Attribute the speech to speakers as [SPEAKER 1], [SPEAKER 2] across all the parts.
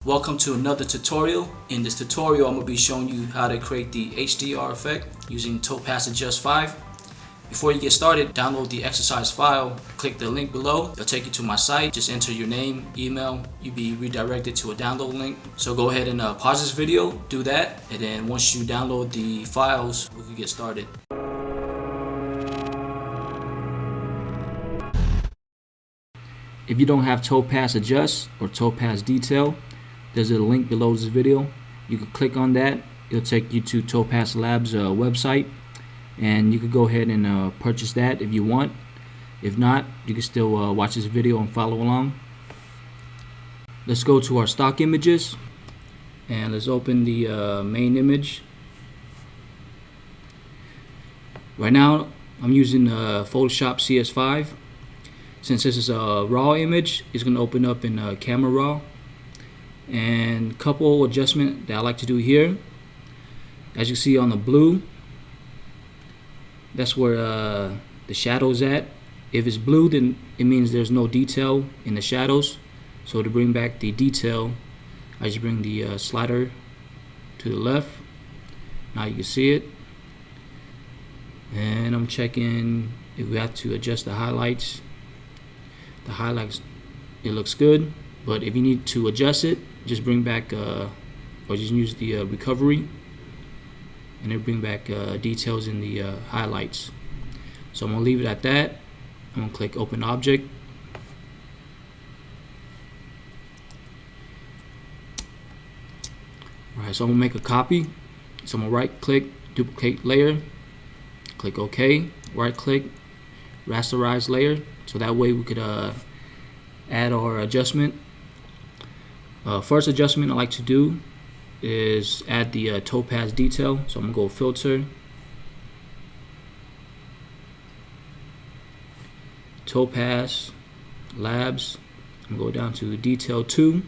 [SPEAKER 1] Welcome to another tutorial. In this tutorial, I'm going to be showing you how to create the HDR effect using Topaz Adjust 5. Before you get started, download the exercise file, click the link below. It'll take you to my site. Just enter your name, email, you'll be redirected to a download link. So go ahead and pause this video, do that, and then once you download the files, we can get started. If you don't have Topaz Adjust or Topaz Detail, there's a link below this video. You can click on that. It'll take you to Topaz Labs website, and you can go ahead and purchase that if you want. If not, you can still watch this video and follow along. Let's go to our stock images, and let's open the main image. Right now, I'm using Photoshop CS5. Since this is a raw image, it's going to open up in Camera Raw. And couple adjustment that I like to do here, as you see on the blue, that's where the shadow's at. If it's blue, then it means there's no detail in the shadows. So to bring back the detail, I just bring the slider to the left. Now you can see it, and I'm checking if we have to adjust the highlights. The highlights, it looks good, but if you need to adjust it, just bring back or just use the recovery, and it'll bring back details in the highlights. So I'm gonna leave it at that. I'm gonna click open object. Alright, so I'm gonna make a copy. So I'm gonna right click, duplicate layer, click OK, right click, rasterize layer, so that way we could add our adjustment. First adjustment I like to do is add the Topaz Detail. So I'm going to go Filter, Topaz, Labs. I'm going to go down to Detail 2.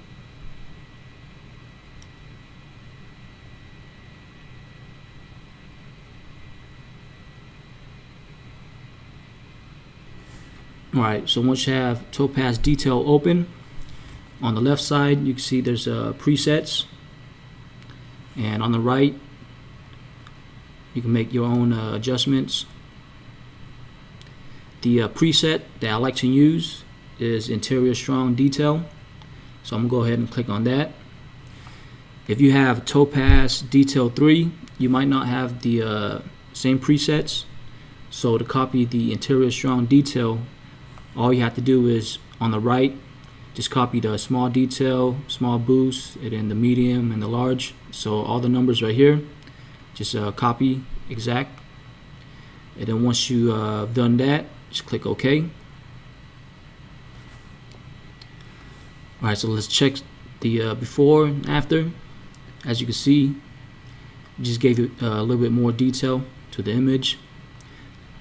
[SPEAKER 1] Alright, so once you have Topaz Detail open, on the left side you can see there's presets, and on the right you can make your own adjustments. The preset that I like to use is Interior Strong Detail, so I'm gonna go ahead and click on that. If you have Topaz Detail 3, you might not have the same presets, so to copy the Interior Strong Detail, all you have to do is on the right, just copy the small detail, small boost, and then the medium and the large. So all the numbers right here, just copy exact. And then once you have done that, just click OK. Alright, so let's check the before and after. As you can see, just gave it a little bit more detail to the image.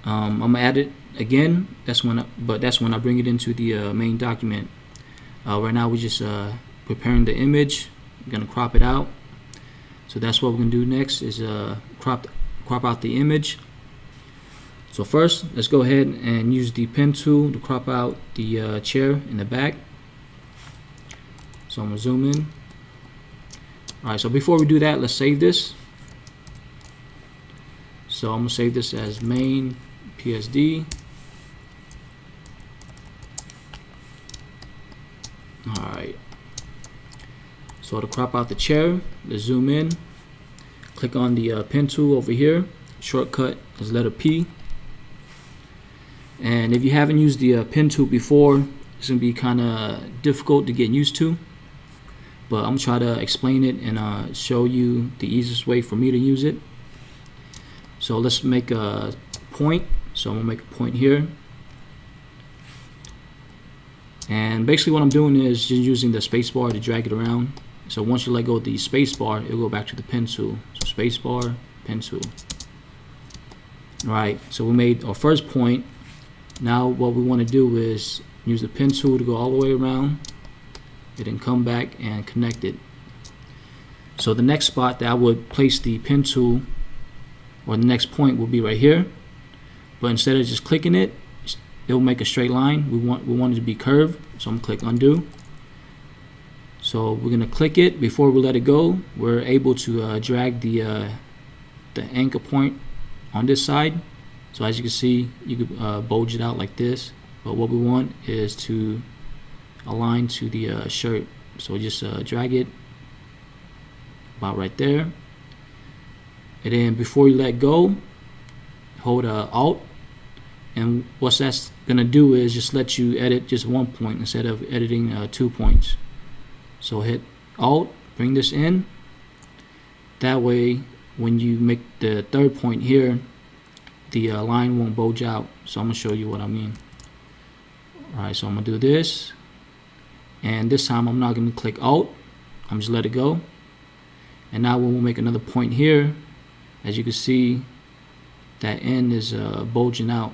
[SPEAKER 1] I'm gonna add it again. That's when I bring it into the main document. Right now we're just preparing the image. I'm gonna crop it out. So that's what we're gonna do next is crop out the image. So first, let's go ahead and use the pen tool to crop out the chair in the back. So I'm gonna zoom in. Alright, so before we do that, let's save this. So I'm gonna save this as main PSD. Alright, so to crop out the chair, let's zoom in, click on the pen tool over here, shortcut is letter P. And if you haven't used the pen tool before, it's going to be kind of difficult to get used to, but I'm going to try to explain it and show you the easiest way for me to use it. So let's make a point. So I'm going to make a point here. And basically what I'm doing is just using the space bar to drag it around. So once you let go of the space bar, it'll go back to the pen tool. So space bar, pen tool. Alright, so we made our first point. Now what we want to do is use the pen tool to go all the way around and then come back and connect it. So the next spot that I would place the pen tool, or the next point, will be right here. But instead of just clicking it, it will make a straight line. We want it to be curved, so I'm gonna click undo. So we're gonna click it. Before we let it go, we're able to drag the anchor point on this side. So as you can see, you could bulge it out like this, but what we want is to align to the shirt. So just drag it about right there, and then before you let go, hold Alt, and what that's gonna do is just let you edit just one point instead of editing 2 points. So hit Alt, bring this in. That way, when you make the third point here, the line won't bulge out. So I'm gonna show you what I mean. Alright, so I'm gonna do this, and this time I'm not gonna click Alt, I'm just let it go. And now when we make another point here, as you can see, that end is bulging out.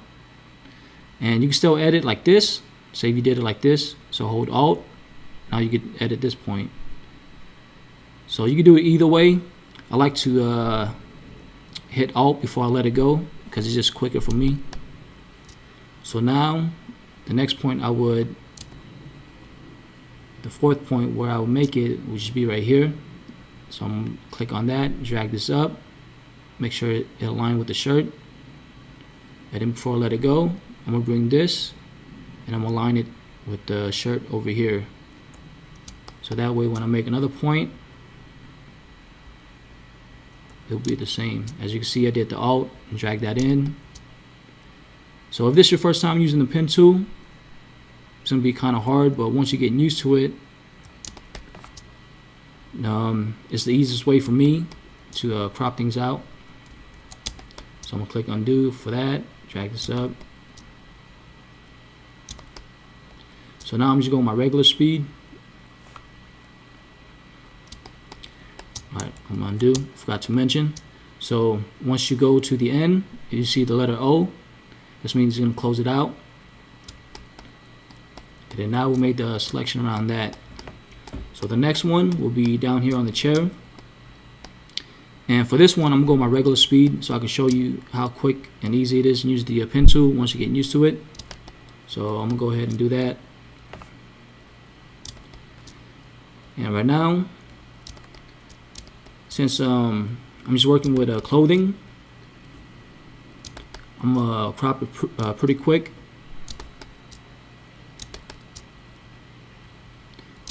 [SPEAKER 1] And you can still edit like this. Say if you did it like this, so hold Alt, now you can edit this point. So you can do it either way. I like to hit Alt before I let it go because it's just quicker for me. So now the next point the fourth point where I would make it would just be right here. So I'm gonna click on that, drag this up, make sure it aligns with the shirt, and then before I let it go, I'm gonna bring this and I'm gonna align it with the shirt over here. So that way when I make another point, it'll be the same. As you can see, I did the Alt and drag that in. So if this is your first time using the pen tool, it's gonna be kind of hard, but once you're getting used to it, it's the easiest way for me to crop things out. So I'm gonna click undo for that, drag this up. So now I'm just going my regular speed. Alright, I'm gonna undo, forgot to mention. So once you go to the end, you see the letter O. This means you're gonna close it out. And then now we made the selection around that. So the next one will be down here on the chair. And for this one, I'm going my regular speed so I can show you how quick and easy it is to use the pen tool once you get used to it. So I'm gonna go ahead and do that. And right now, since I'm just working with clothing, I'm gonna crop it pretty quick.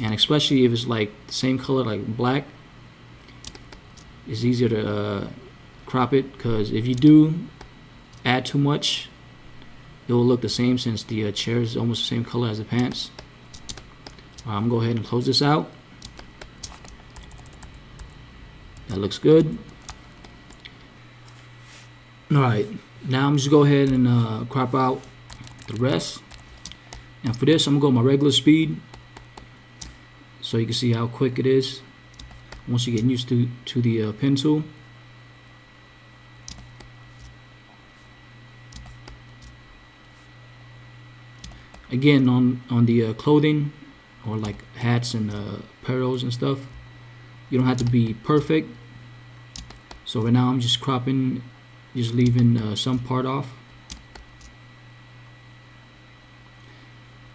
[SPEAKER 1] And especially if it's like the same color, like black, it's easier to crop it, because if you do add too much, it will look the same since the chair is almost the same color as the pants. I'm gonna go ahead and close this out. That looks good. Alright, now I'm just go ahead and crop out the rest. And for this, I'm gonna go my regular speed so you can see how quick it is once you get used to the pen tool. Again, on the clothing or like hats and apparels and stuff, you don't have to be perfect. So right now I'm just cropping, just leaving some part off,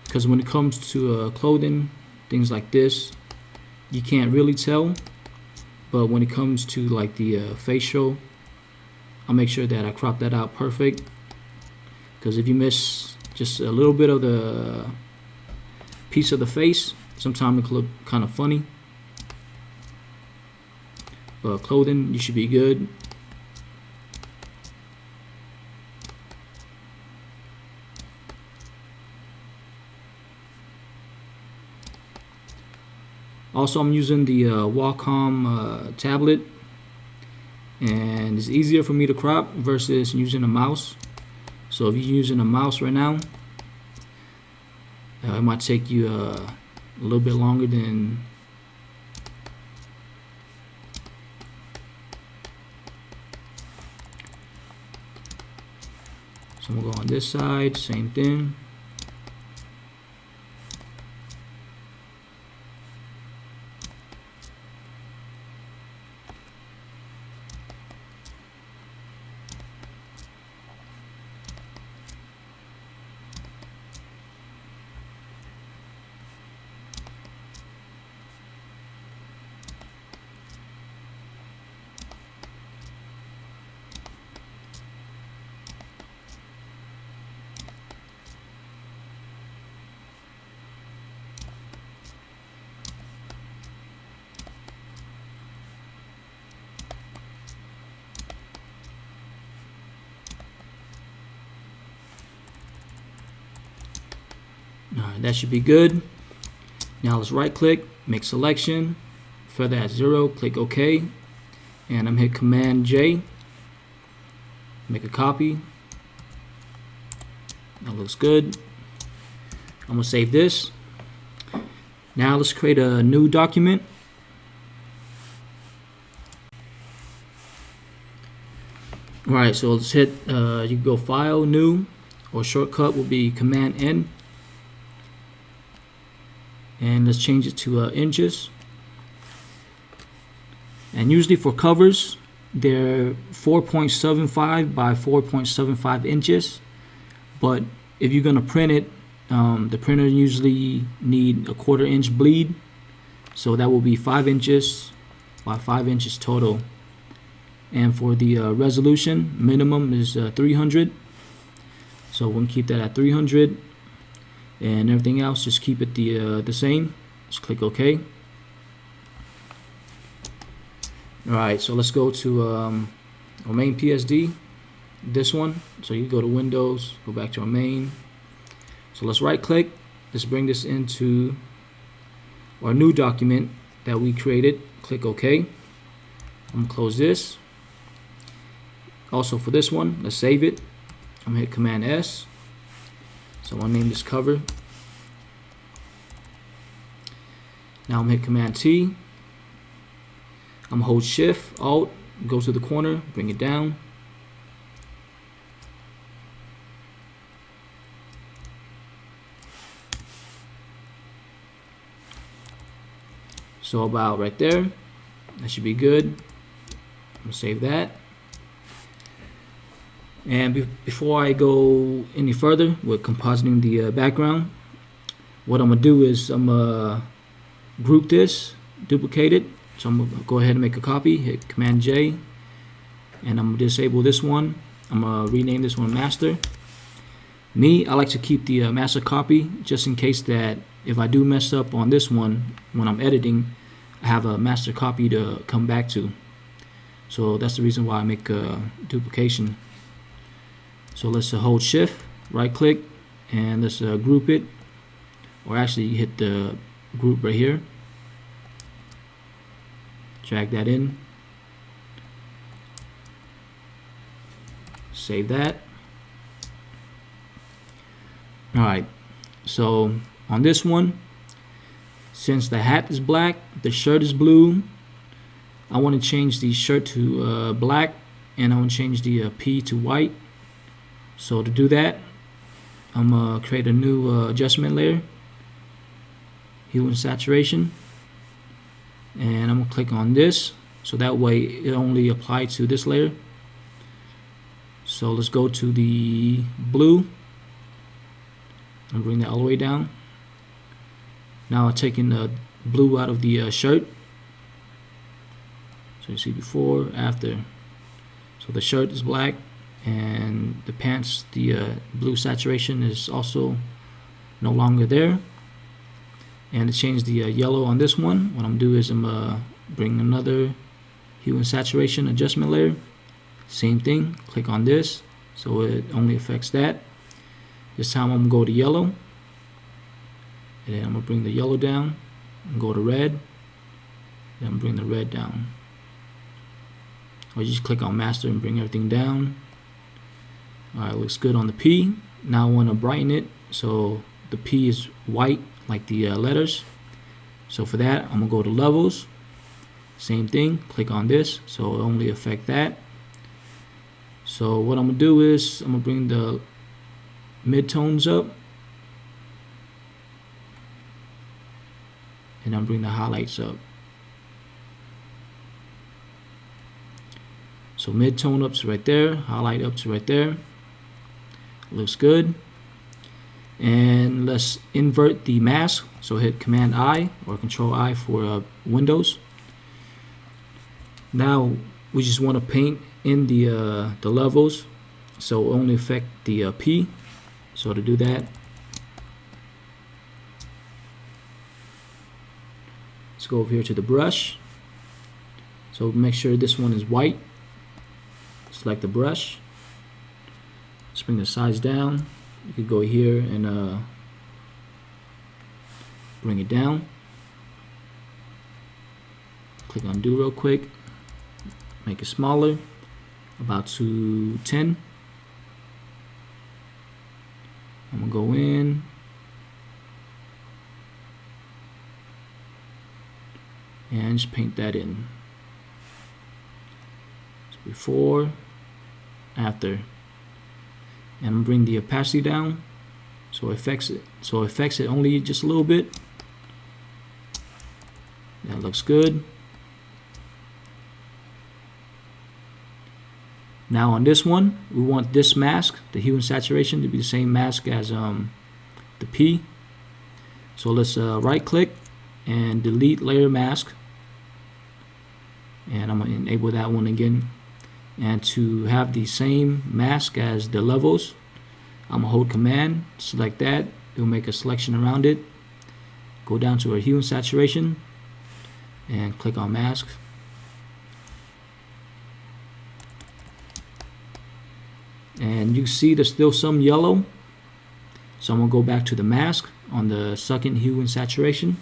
[SPEAKER 1] because when it comes to clothing, things like this, you can't really tell. But when it comes to like the facial, I'll make sure that I crop that out perfect, because if you miss just a little bit of the piece of the face, sometimes it can look kind of funny. But clothing, you should be good. Also, I'm using the Wacom tablet, and it's easier for me to crop versus using a mouse. So if you're using a mouse right now, it might take you a little bit longer than so I'm gonna go on this side, same thing. Alright, that should be good. Now let's right click, make selection, feather at 0, click OK, and I'm hit Command J, make a copy. That looks good. I'm gonna save this. Now let's create a new document. Alright, so let's hit, you can go File, New, or shortcut will be Command N. And let's change it to inches. And usually for covers, they're 4.75 by 4.75 inches. But if you're gonna print it, the printer usually need a 1/4 inch bleed. So that will be 5 inches by 5 inches total. And for the resolution, minimum is 300. So we'll keep that at 300. And everything else, just keep it the same. Just click OK. Alright, so let's go to our main PSD, this one. So you go to Windows, go back to our main. So let's right click, let's bring this into our new document that we created. Click OK. I'm gonna close this. Also for this one, let's save it. I'm gonna hit Command S. So I'll name this cover. Now I'm gonna hit Command T. I'm gonna hold Shift, Alt, go to the corner, bring it down. So about right there. That should be good. I'm gonna save that. And before I go any further with compositing the background, what I'm gonna do is I'm gonna group this, duplicate it. So I'm gonna go ahead and make a copy, hit Command J, and I'm gonna disable this one. I'm gonna rename this one Master. I like to keep the master copy just in case that if I do mess up on this one when I'm editing, I have a master copy to come back to. So that's the reason why I make a duplication. So let's hold Shift, right click, and let's group it, or actually hit the group right here. Drag that in. Save that. Alright, so on this one, since the hat is black, the shirt is blue, I want to change the shirt to black, and I want to change the P to white. So to do that, I'm going to create a new adjustment layer, hue and saturation, and I'm going to click on this, so that way it only applies to this layer. So let's go to the blue, and bring that all the way down. Now I'm taking the blue out of the shirt. So you see before, after. So the shirt is black, and the pants, the blue saturation is also no longer there. And to change the yellow on this one, what I'm gonna do is I'm gonna bring another hue and saturation adjustment layer. Same thing, click on this, so it only affects that. This time I'm gonna go to yellow, and then I'm gonna bring the yellow down, and go to red, then bring the red down. Or you just click on master and bring everything down. Alright, looks good on the P. Now I want to brighten it so the P is white like the letters. So for that, I'm gonna go to levels. Same thing, click on this, so it only affect that. So what I'm gonna do is I'm gonna bring the midtones up, and I'm bring the highlights up. So mid-tone up to right there, highlight up to right there. Looks good. And let's invert the mask. So hit Command I or Control I for Windows. Now we just want to paint in the levels, so only affect the P. So to do that, let's go over here to the brush. So make sure this one is white. Select the brush. Let's bring the size down. You could go here and Bring it down. Click undo real quick. Make it smaller, about to 10. I'm gonna go in. And just paint that in. So before, after. And I'm gonna bring the opacity down so it affects it only just a little bit. That looks good. Now on this one, we want this mask, the hue and saturation, to be the same mask as the P. So let's right click and delete layer mask. And I'm going to enable that one again. And to have the same mask as the levels, I'm going to hold command, select that. It'll make a selection around it. Go down to our hue and saturation and click on mask. And you see there's still some yellow. So I'm going to go back to the mask on the second hue and saturation.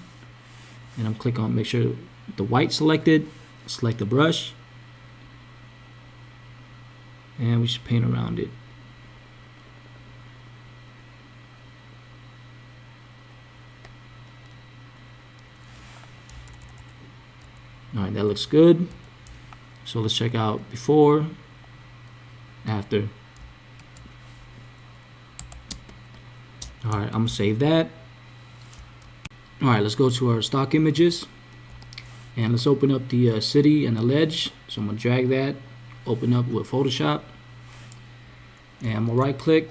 [SPEAKER 1] And I'm click on, make sure the white selected. Select the brush, and we should paint around it. Alright, that looks good. So let's check out before, after. Alright, I'm gonna save that. Alright, let's go to our stock images. And let's open up the city and the ledge. So I'm going to drag that, open up with Photoshop. And I'm going to right click,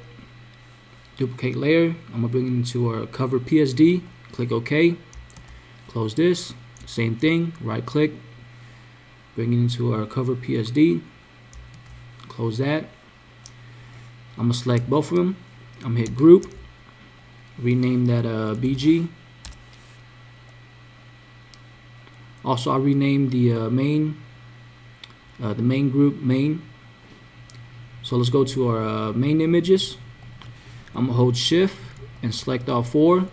[SPEAKER 1] duplicate layer. I'm going to bring it into our cover PSD. Click OK. Close this. Same thing, right click, bring it into our cover PSD. Close that. I'm going to select both of them. I'm going to hit group. Rename that BG. Also, I renamed the main group main. So let's go to our main images. I'm gonna hold Shift and select all four.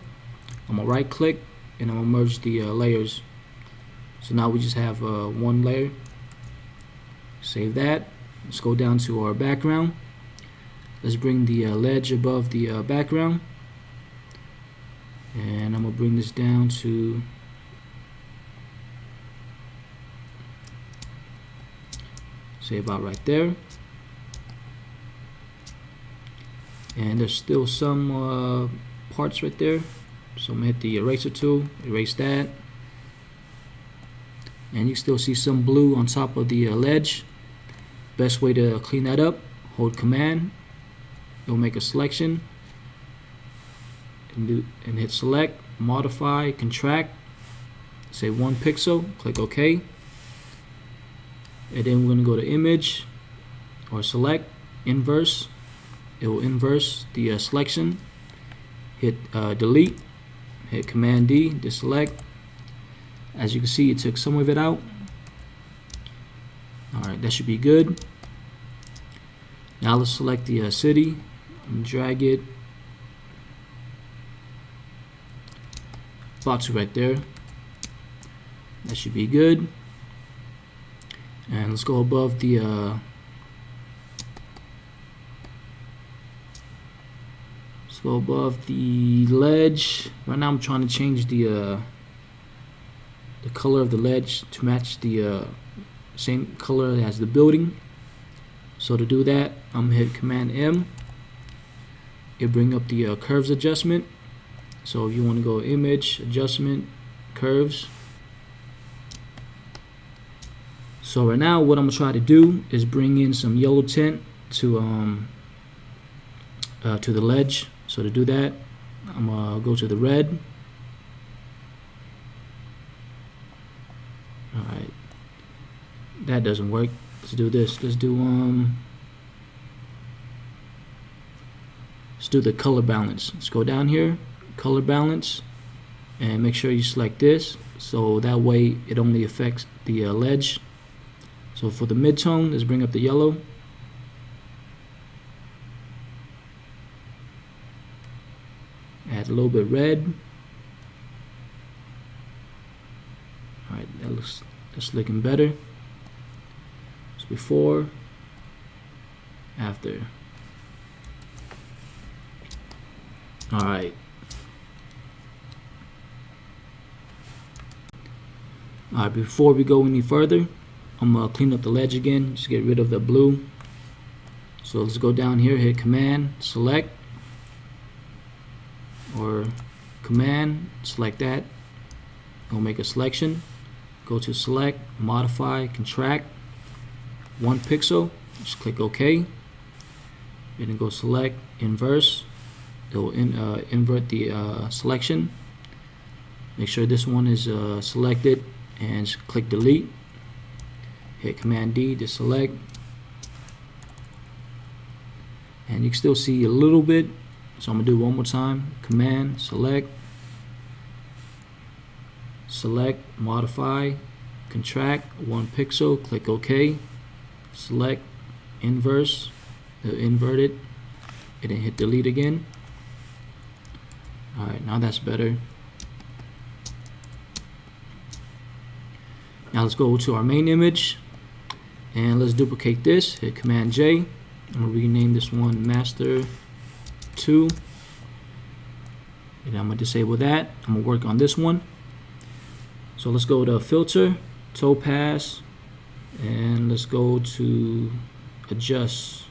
[SPEAKER 1] I'm gonna right click and I'm gonna merge the layers. So now we just have one layer. Save that. Let's go down to our background. Let's bring the ledge above the background. And I'm gonna bring this down to say about right there. And there's still some parts right there, so I'm gonna hit the eraser tool, erase that. And you still see some blue on top of the ledge. Best way to clean that up, hold command, it'll make a selection and hit select, modify, contract, say 1 pixel, click OK. And then we're going to go to image or select, inverse. It will inverse the selection. Hit delete, hit command D, deselect. As you can see, it took some of it out. Alright, that should be good. Now let's select the city and drag it about to right there. That should be good. And let's go above the ledge. Right now I'm trying to change the color of the ledge to match the same color as the building. So to do that, I'm gonna hit Command M. It'll bring up the curves adjustment. So if you want to go image, adjustment, curves. So right now what I'm gonna try to do is bring in some yellow tint to the ledge. So to do that, I'm gonna go to the red. Alright, that doesn't work. Let's do this. Let's do the color balance. Let's go down here, color balance, and make sure you select this, so that way it only affects the ledge. So for the mid-tone, let's bring up the yellow. Add a little bit red. that's looking better. So before, after. Alright. Alright, before we go any further, I'm gonna clean up the ledge again, just get rid of the blue. So let's go down here, hit Command, select, or Command, select that. Go make a selection. Go to Select, Modify, Contract, 1 pixel. Just click OK. And then go Select, Inverse. It will invert the selection. Make sure this one is selected, and just click Delete. Hit Command D to select. And you can still see a little bit, so I'm gonna do it one more time. Command, select, modify, contract, 1 pixel, click OK, select, inverse, invert it, and then hit delete again. Alright, now that's better. Now let's go to our main image, and let's duplicate this, hit Command J. I'm going to rename this one Master 2, and I'm going to disable that. I'm going to work on this one. So let's go to Filter, Topaz, and let's go to Adjust.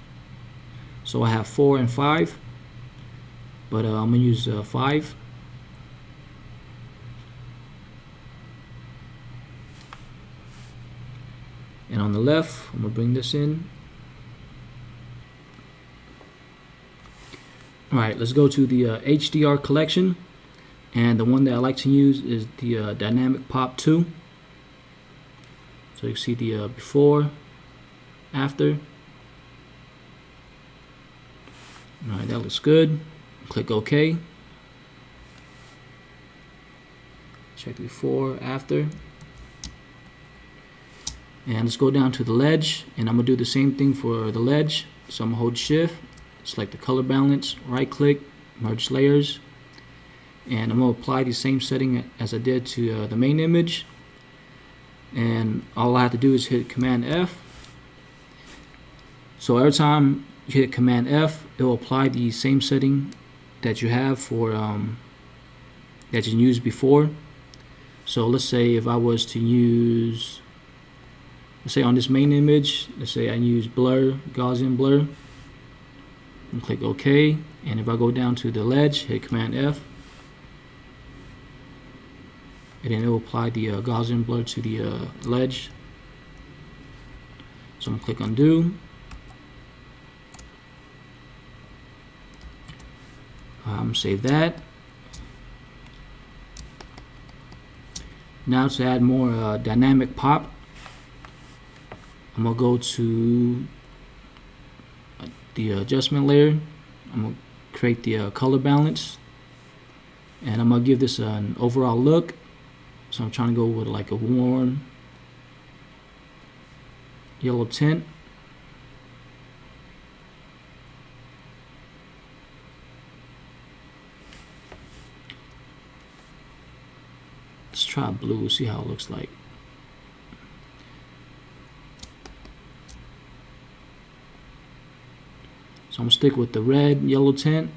[SPEAKER 1] So I have 4 and 5, but I'm going to use 5. And on the left, I'm going to bring this in. Alright, let's go to the HDR collection, and the one that I like to use is the Dynamic Pop 2. So you see the before, after. Alright, that looks good. Click OK. Check before, after. And let's go down to the ledge, and I'm going to do the same thing for the ledge. So I'm going to hold Shift, select the color balance, right click, merge layers, and I'm going to apply the same setting as I did to the main image. And all I have to do is hit Command F. So every time you hit Command F, it will apply the same setting that you have for that you used before. So let's say if I was to use, let's say on this main image, let's say I use blur, Gaussian blur, and click OK. And if I go down to the ledge, hit Command F, and then it will apply the Gaussian blur to the ledge. So I'm going to click Undo. Save that. Now to add more dynamic pop, I'm going to go to the adjustment layer. I'm going to create the color balance, and I'm going to give this an overall look. So I'm trying to go with like a warm yellow tint. Let's try blue, see how it looks like. So I'm going to stick with the red, yellow tint.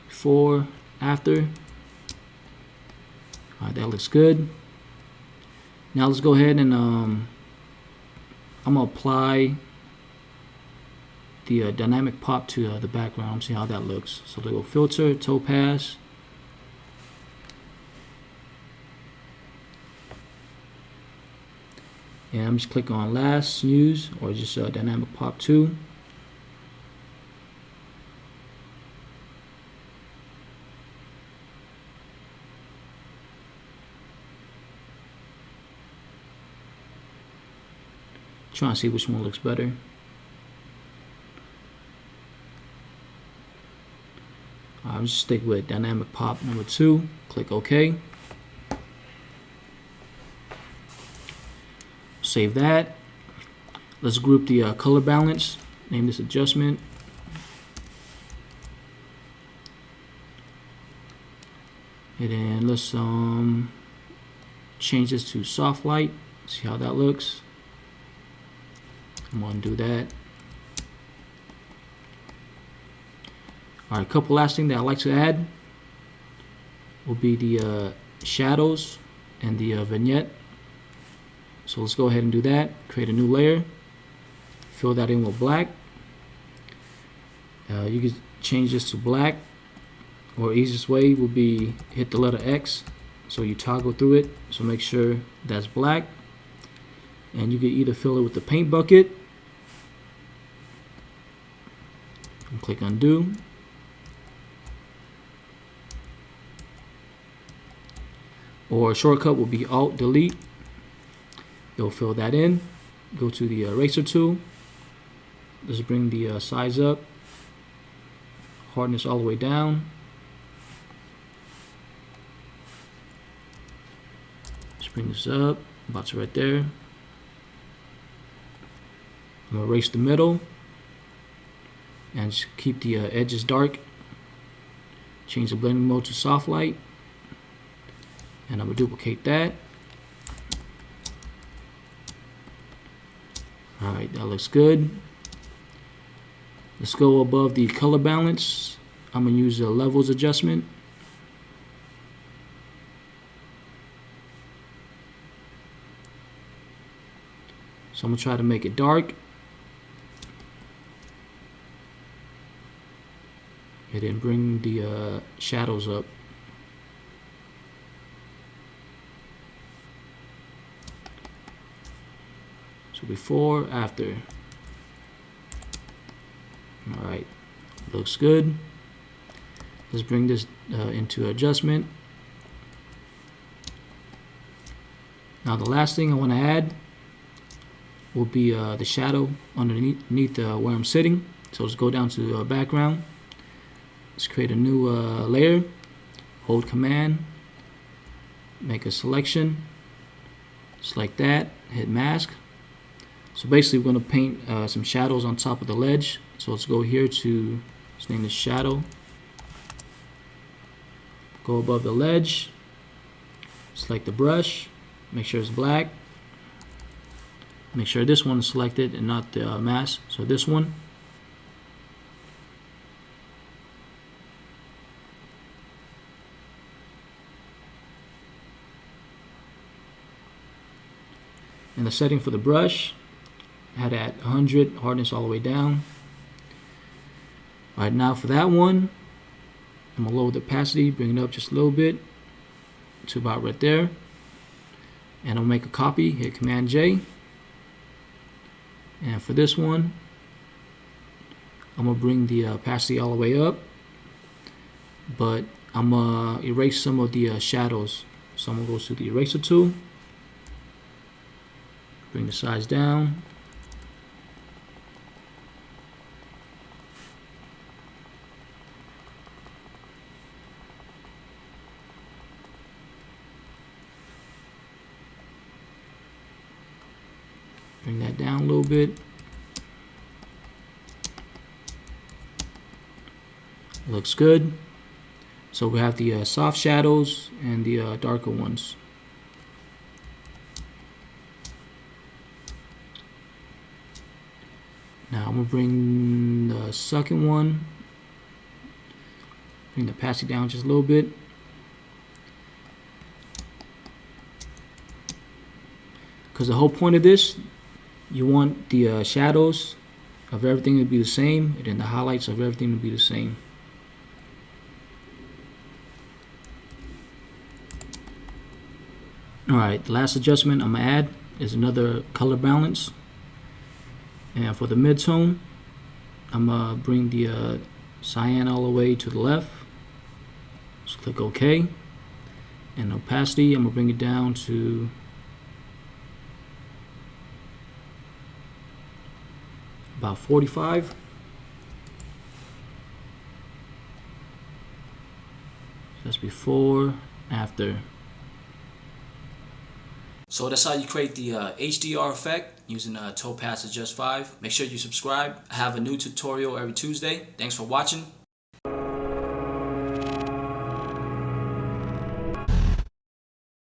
[SPEAKER 1] Before, after. Alright, that looks good. Now let's go ahead and I'm going to apply the dynamic pop to the background, see how that looks. So they go Filter, Topaz, and I'm just click on Last Use, or just Dynamic Pop 2. Trying to see which one looks better. I'll just stick with Dynamic Pop number 2. Click OK. Save that. Let's group the color balance. Name this adjustment. And then let's change this to soft light. See how that looks. I'm gonna do that. All right, a couple last things that I like to add will be the shadows and the vignette. So let's go ahead and do that. Create a new layer. Fill that in with black. You can change this to black, or easiest way will be hit the letter X. So you toggle through it. So make sure that's black. And you can either fill it with the paint bucket and click undo. Or a shortcut will be Alt Delete. You'll fill that in. Go to the eraser tool. Let's bring the size up. Hardness all the way down. Let's bring this up. About to right there. I'm gonna erase the middle and just keep the edges dark. Change the blending mode to soft light. And I'm gonna duplicate that. Alright, that looks good. Let's go above the color balance. I'm gonna use a levels adjustment. So I'm gonna try to make it dark. And then bring the shadows up. So before, after. Alright, looks good. Let's bring this into adjustment. Now the last thing I want to add will be the shadow underneath where I'm sitting. So let's go down to background. Let's create a new layer. Hold Command. Make a selection. Just like that. Hit Mask. So basically we're going to paint some shadows on top of the ledge. So let's go here to, let's name this shadow. Go above the ledge. Select the brush. Make sure it's black. Make sure this one is selected and not the mask. So this one. And the setting for the brush, had at 100, hardness all the way down. Alright, now for that one, I'm going to lower the opacity, bring it up just a little bit to about right there. And I'll make a copy, hit Command J. And for this one, I'm going to bring the opacity all the way up. But I'm going to erase some of the shadows. So I'm going to go to the eraser tool. Bring the size down. Bring that down a little bit. Looks good. So we have the soft shadows and the darker ones. Now I'm going to bring the second one, bring the opacity down just a little bit. Because the whole point of this, you want the shadows of everything to be the same, and then the highlights of everything to be the same. Alright, the last adjustment I'm going to add is another color balance. And for the mid-tone, I'm going to bring the cyan all the way to the left. Just click OK. And opacity, I'm going to bring it down to about 45. That's before, after. So that's how you create the HDR effect using Topaz Adjust 5. Make sure you subscribe. I have a new tutorial every Tuesday. Thanks for watching.